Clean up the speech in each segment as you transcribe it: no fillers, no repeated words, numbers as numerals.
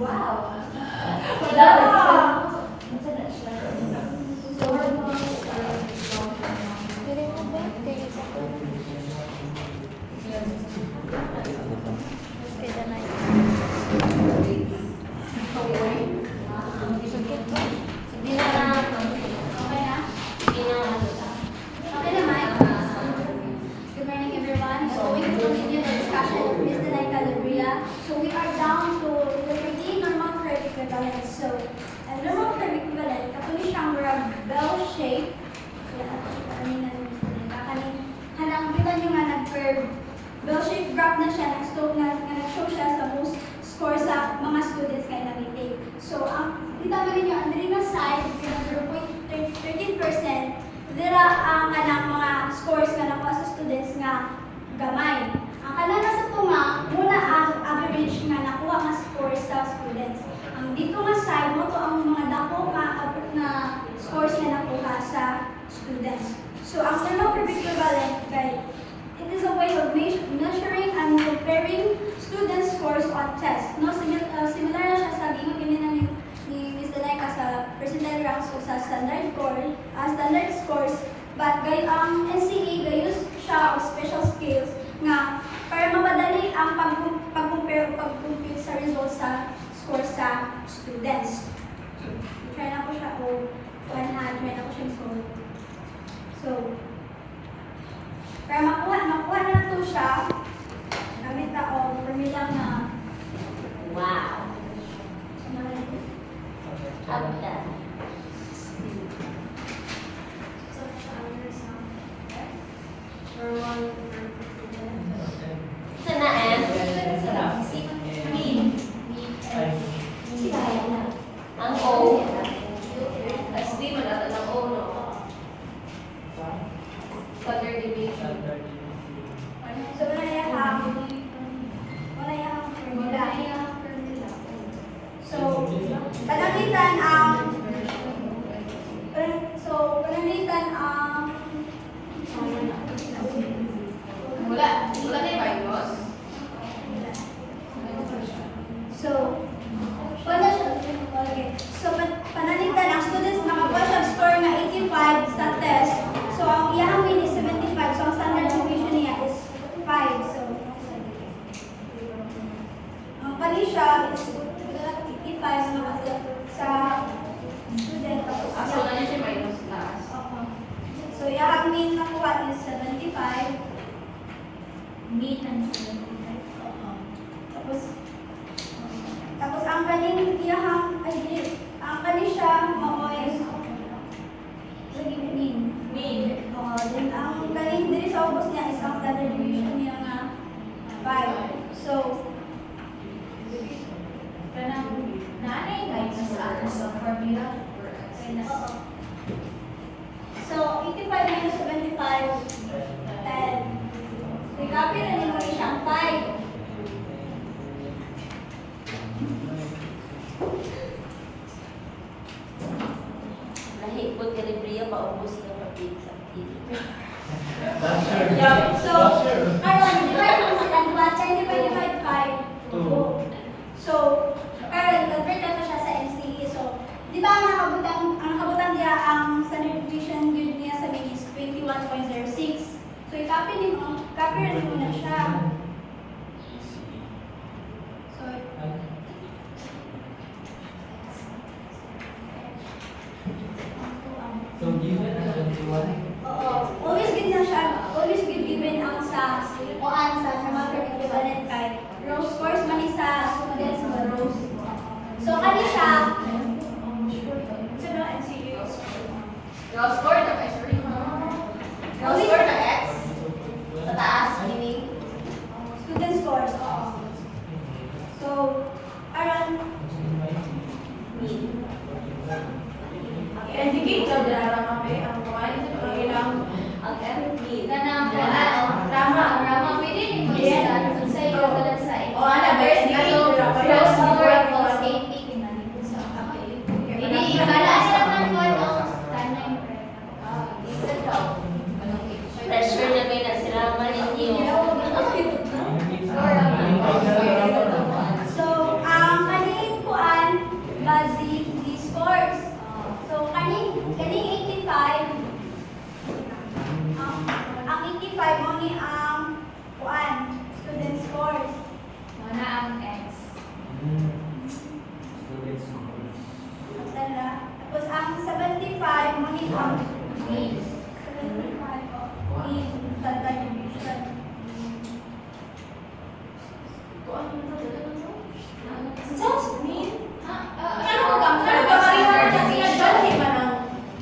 Wow! Okay naman. Good morning, everyone. So we will continue the discussion of Miss Denai Calabria. So we are down to the 13 normal curve equivalent. So, a normal curve equivalent, kapag siyang bell shape, hanang kita nyo nga nag-curve, bell shape graph na siya, nag-show siya sa most score sa mga students kaya na-maintain. So, kita mo rin yung under na side, 0.13%, dira ang kanang mga scores nga nakuha sa students nga gamay. Ang kanang nasa tunga, muna ang average nga nakuha nga scores sa students. Ang dito nga side mo to ang mga dako na scores nga nakuha sa students. So ang normal curve equivalent kay it is a way of measuring and comparing student scores on tests. No, similar na siya sa gingon kinina ni Ms. Danica sa percentile ranks o sa standard scores, but ang NCE gayus siya og special scales nga para mapadali ang pag-compare o pag-compute sa results sa scores sa students. Try na ko siya o try na ko siya solve. So, para makuha na to siya, gamit na o formula na Wow! Agda. Sana ang O. As di man ata ng O, no? Standard deviation. So, wala yung formula. So, panamitan ang Wala na yung virus. So, panalitan ang students nakakuha siya score nga 85 sa test. So, ang iyang win is 75. So, ang standard deviation niya is 5. So, ang kani siya is 85 sa student. Tapos, So, na siya minus class. so, iyang win nakuha is 75. Mean and 75. Tapos ang kaning iyahang ang kani siya maoy lagi mean. Then ang kaning diri sa ubos niya is ang standard deviation niya nga 5. So Kanang nanay guys sa formula for x. so 85 minus 75 10. Recopy na nimo siyang 5. Nahipot ka rin, Bria, maubos na pag-ibig sa pag-ibig. So, karon divide mo sila, diba? 10 divide 5. 2. So, karon convert na to siya sa NCE. So, di ba ang nakabutan niya ang standard deviation yun niya sa is 21.06. So, copy rin mo na siya. So given as 21, Oo. Always give na siya. Always give given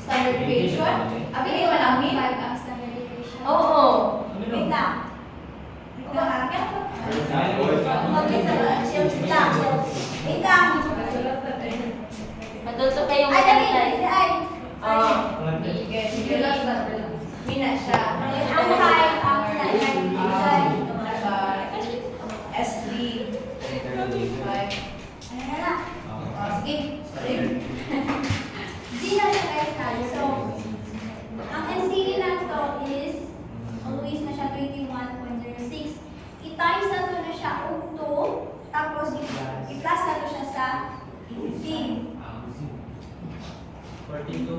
Standard deviation? Abi, di ba lang min? Ang standard deviation. Oo. Wait lang. Wait lang. Wait lang. Matuto kayong Ay, dali. magantay. Ay. Oo. Sige lang. Mina siya. Ang high, ang high. S3. Ayan na. Sige. Di na siya guys tayo. So, ang NCE na to is always na siya 21.06. I-times na to na siya og 2, tapos i-plus na to siya sa 15.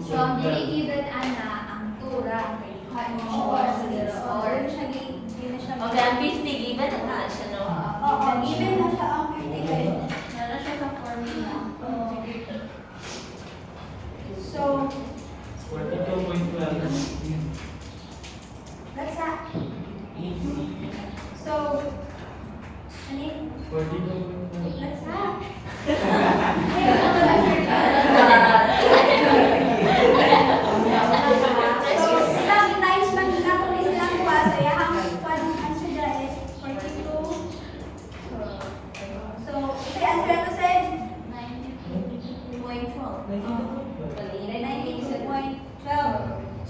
So, ang given ana ang tura. Or Or siya di na siya. Okay, ang 50 given na siya, no? Oo, given na siya ang 50 guys. Nara siya sa formula. So, that's that. So, ano yun? That's that. So, silang times man natin silang kuha. So, yung answer dyan is 42. So, ito yung answer na to sa 92.12.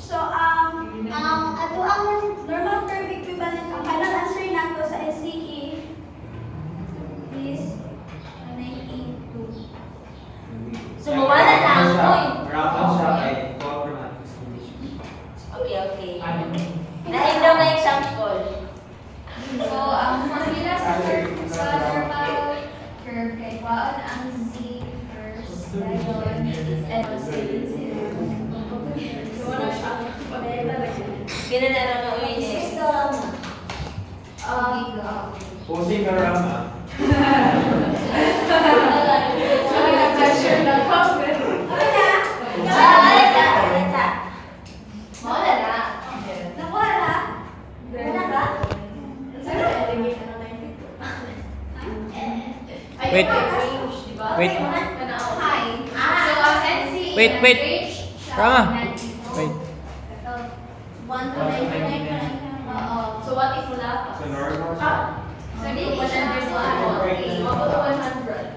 So, ato ang normal curve equivalent, ang final answer nato sa NCE is 92. Sumawala na ang point. Okay. Okay, okay. Dahil daw na example. So, ang formula sa normal curve kay kuhaan ang z first. Dayon is Pinanara na ulit eh. Posing ka ram ah. pressure na cover. Mawala na. Nakuha na? Wala ka? Wait. Wait. Hi. So, ang NCE Wait, wait. range siya Rama. 92. Wait. 1 to 99. Oo. So what if wala pa? Sa normal So, di ko siya Ako to 100.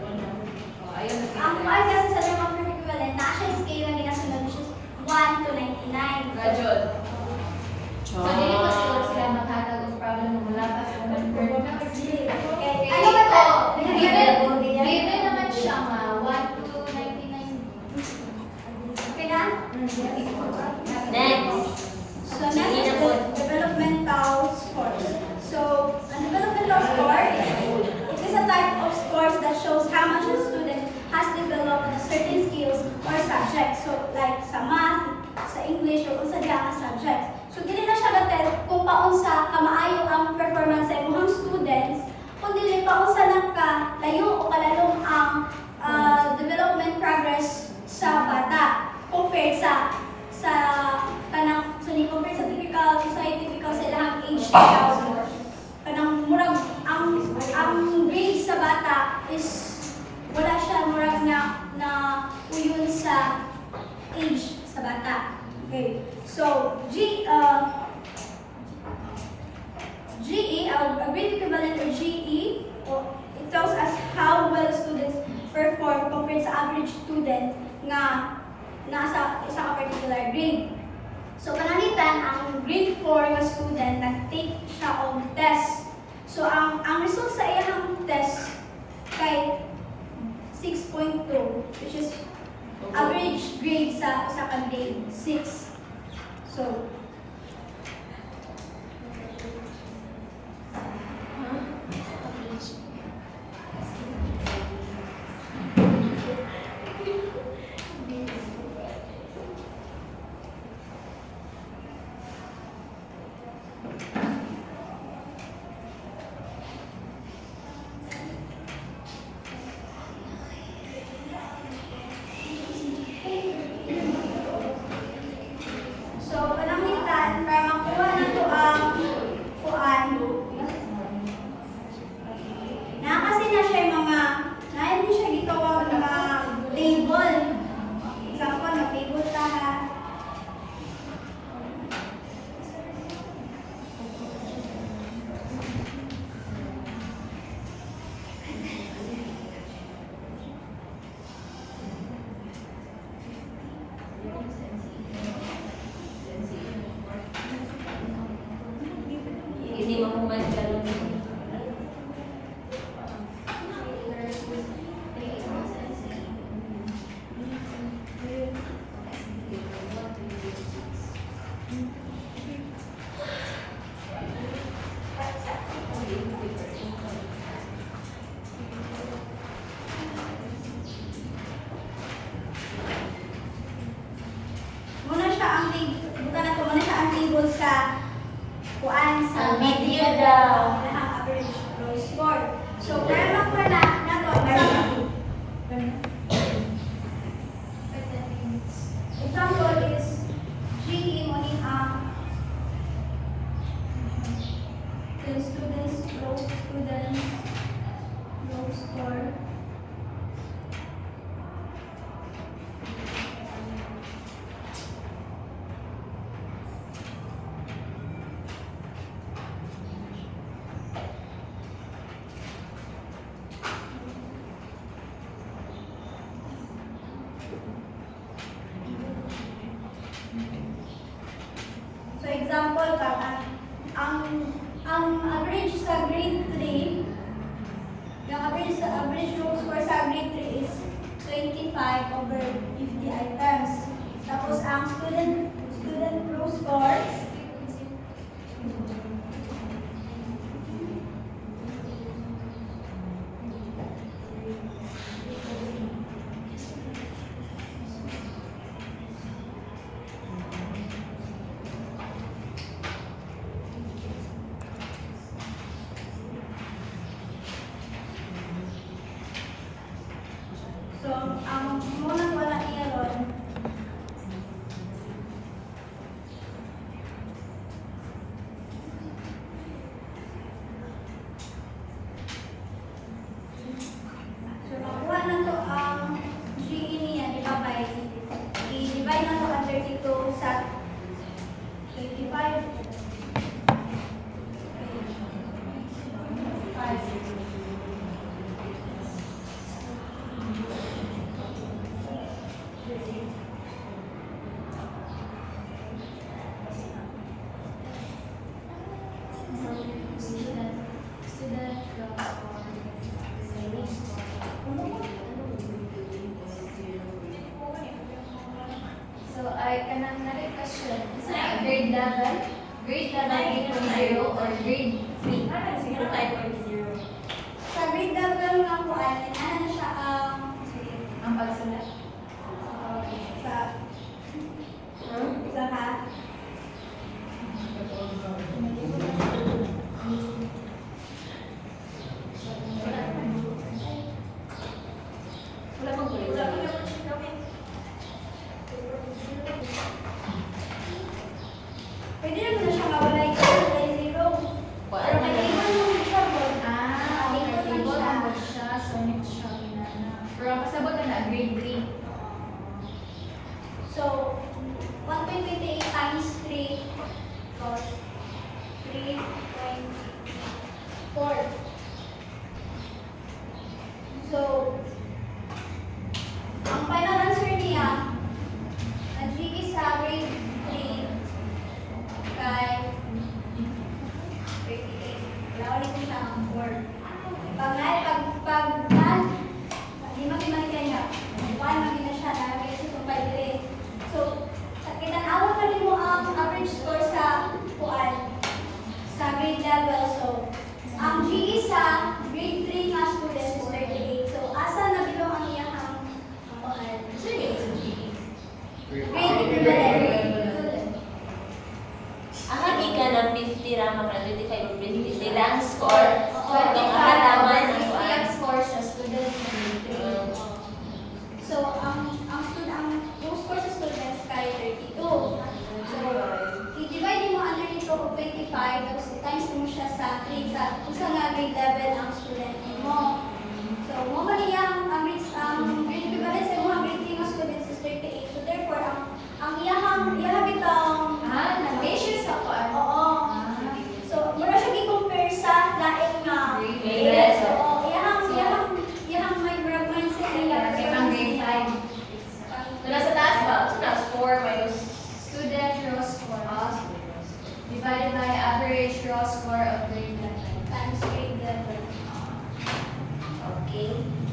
Ayun. Ang kuha kasi sa normal curve equivalent, na siya scale na ginasunod, which is 1 to 99. Rajod. So, dili ko sila maghatag og problem kung wala pa sa curve. Okay. Ano ba to? Given naman siya nga 1 to 99. Okay na? Next. So next is the developmental scores. So, ang developmental score, it is a type of scores that shows how much a student has developed certain skills or subjects. So, like sa math, sa English, o sa diang subjects. So, dili na siya gatel kung paunsa kamaayo ang performance sa imong students, kung dili paunsa lang ka layo o kalalong ang development progress sa bata compared sa kanang compared sa typical typical sa ilang age level. Kanang murag ang grade sa bata is wala siya murag na uyon sa age sa bata. Okay. So, GE, a grade equivalent or GE, it tells us how well students perform compared sa average student nga nasa isa ka particular grade. So, panalitan, ang grade 4 nga student, nag-take siya og test. So, ang result sa iyang test kay 6.2, which is average grade sa isa ka grade 6. So, So, kanang ang average sa grade 3, yung average row score sa grade 3 is 25 over 50 items. Tapos ang student row scores so, ang munang wala niya ron, so, makuha na to ang GE niya, di ba, by i-divide na to ang 32 sa 25. So, I kanang another question. Is it grade level? Grade level 8.0 or grade 3? Siguro 5.0. Sa grade level nga po ay ano na siya Ang pagsulat? sa lahat. Wala pang kulit. Wala pang kulit. Pwede naman na siya mawalay zero. Wala Pero na may lang. iwan mo siya po. Table lang siya. So, next siya ginana. Pero pasabot na grade 3. So, 1.28 times 3 cos 3.4. So, ang final answer niya, ang GE sa grade 3 kay 38. Wala ulit ko siya ang 4. Di makiman kaya, 1 magina siya, nalagay sa sumpay dire. So, kinanawa pa rin mo ang average score sa kuan sa grade level. So, ang GE sa grade 3 nga students is 38. So, asa na bilong ang iyang kuan? Sige, sa GE. Grade equivalent. Ang hagika ng 50 rama para 25 or 20 sila ang score. Oo. Ang halaman ng Ang score sa student sa grade 3. So, ang score sa students kay 32. So, i-divide mo under nito og 25, tapos i-times mo siya sa 3 sa usa nga grade level ang student mo. So, mo man niya ang grade equivalent sa mga grade 3 nga students is 38. So, therefore, ang iyahang bitang Nag-measure sa kuan. oo. So, mura siya gi-compare sa laing nga Grade. So, iyahang may mindset niya. Kaya pang grade 5. So, nasa taas ba? So, na score minus Student raw score. Divided by average raw score of grade level. Times grade level. okay.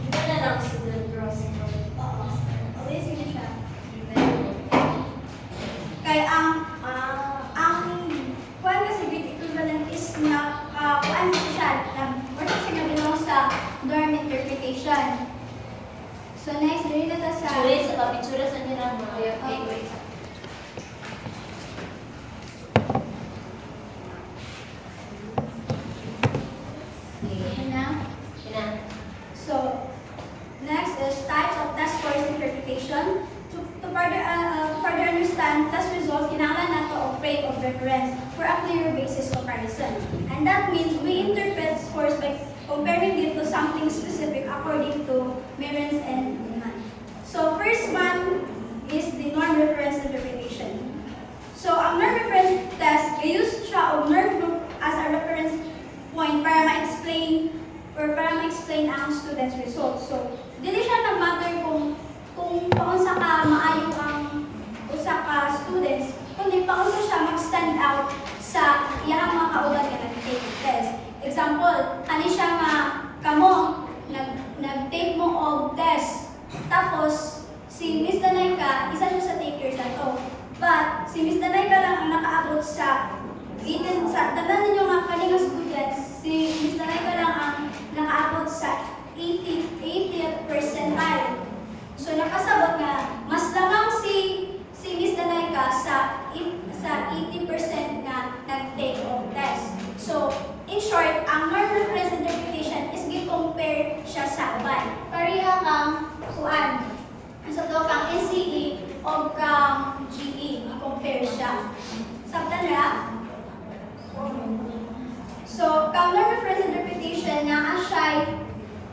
Ito na lang student gross score. Oo. Always yun siya. Kaya ang kuan kasi grade equivalent is na kuan siya or kasi nga binong sa norm interpretation. So next, dili na ta sa Sulit sa papitsura sa nila mo. Okay, wait. Yan na. Kina. So next is types of test scores interpretation. To further understand test results, kailangan nato og frame of reference for a clear basis comparison. And that means we interpret scores by comparing it to something specific according to Merens and Newman. So first one is the norm reference interpretation. So ang norm reference test, we use siya og norm group as a reference point para ma-explain ang student's results. So dili siya nag-matter kung paunsa ka maayo ang usa ka students, kundi paunsa siya mag-stand out sa iyang mga kauban nga nag-take test. Example, kani siya nga kamo nag-take mo og test. Tapos si Miss Danayka, isa siya sa takers ato. But si Miss Danayka lang ang nakaabot sa 18 sa tanan ninyo nga kani nga students, si Miss Danayka lang ang nakaabot sa 80th percentile. So nakasabot nga mas lamang si Miss Danayka sa 80% nga nag-take of test. So in short, ang norm reference interpretation is gi-compare siya sa uban. Pareha kang kuan. So to kang NCE o kang GE, i-compare siya. Sabtan ra? So, kang norm reference interpretation na siya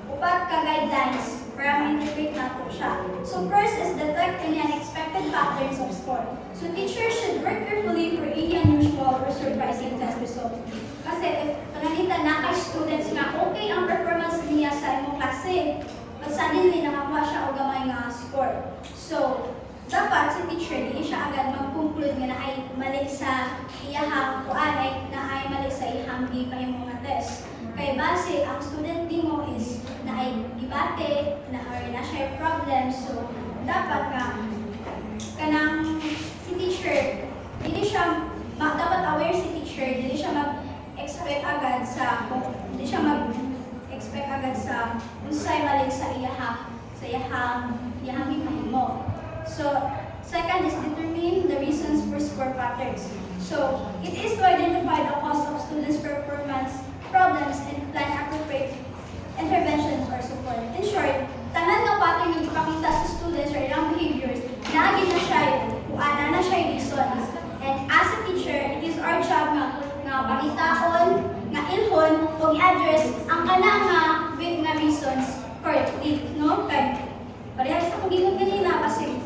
upat ka guidelines para ma-interpret nato siya. So, first is detect any unexpected patterns of score. So, teachers should work carefully for any unusual or surprising test results. Kasi, if pananita na kay students nga okay ang performance niya sa imong klase, but suddenly nakakuha siya o gamay nga score. So, dapat si teacher hindi siya agad mag-conclude nga na ay mali sa iyahang kuan ay na ay mali sa iyahang gipay mga test. Kay base ang student mo is na ay debate na or na share problem, so dapat nga kanang si teacher hindi siya dapat aware si teacher, hindi siya mag-expect agad sa unsay mali sa iyahang gipahimo. So, second is determine the reasons for score patterns. So, it is to identify the cause of students' performance problems and plan appropriate interventions or support. In short, tanan nga pattern yung ipakita sa students or ilang behaviors, naagin na siya kung ana na siya reasons. And as a teacher, it is our job nga pangitaon, nga ilhon, o i-address ang kanang nga reasons correctly. No? Kaya, parehas sa pag-ingon kanina kasi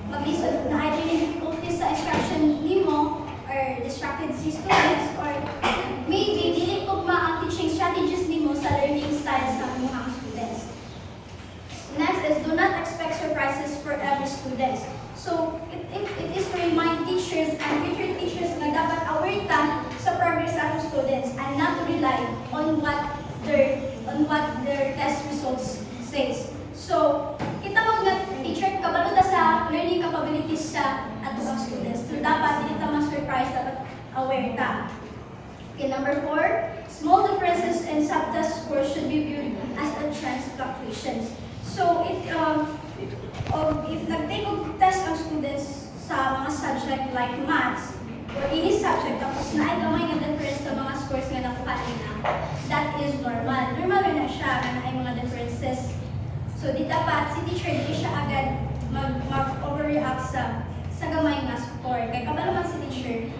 mag-listen na either yung difficulties sa instruction nimo or distracted si students or maybe dili tugma ang teaching strategies nimo sa learning styles sa mga students. Next is do not expect surprises for every student. So it is to remind teachers and future teachers na dapat aware ta sa progress sa atong students and not to rely on what their test results says. So, kita mo nga teacher kabalo ta sa learning capabilities sa atong students. So, dapat dili ta ma-surprise, dapat aware ta. Okay, number 4, small differences in subtest scores should be viewed as a trend fluctuations. So, if nag-take of test ang students sa mga subject like maths or any subject tapos na ay gamay nga difference sa mga scores nga nakuha nila, that is normal. Normal na siya na ay mga differences. So, di dapat si teacher di siya agad mag-overreact sa gamay nga score. Kaya kabalo man si teacher,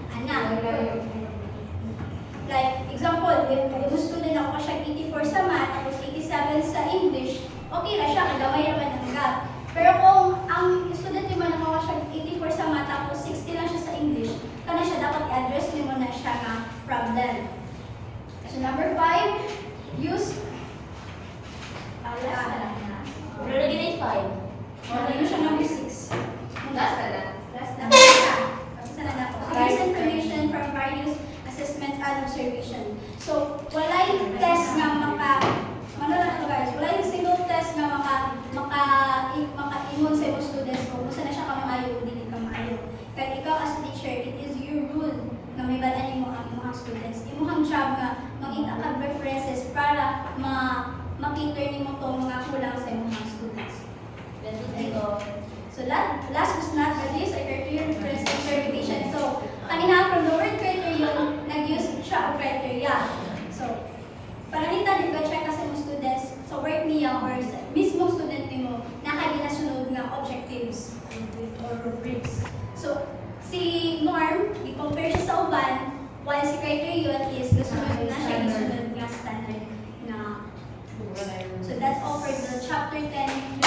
like, example, if yung student ako siya 84 sa math, tapos 87 sa English, okay na siya, kagamay naman ang gap. Pero kung ang student mo nakuha siya 84 sa math, tapos 60 lang siya sa English, kana siya dapat i-address mo na siya nga problem. So, number 5, use Pero nag-grade 5. yun siya number 6. Last na lang. Last na lang. So, use information from various assessment and observation. So, walay test nga walay single test nga maka-ingon sa imong students kung kung na siya kamaayo o dili kamaayo. Kaya ikaw as a teacher, it is your rule na may balaan mo ang mga students. Imuhang job nga makita ka references para makita nimo tong mga kulang sa imong students. So last but not the least, ay criteria reference interpretation. So, kanina from the word criterion, nag-use siya ang criteria. So, pananitan, nag-check ka sa mga students sa work niya or sa mismong student mo na kaya nasunod nga objectives or rubrics. So, si Norm, i-compare siya sa uban, while si criterion is nasunod na siya, isunod nga standard na. So, that's all for the chapter 10.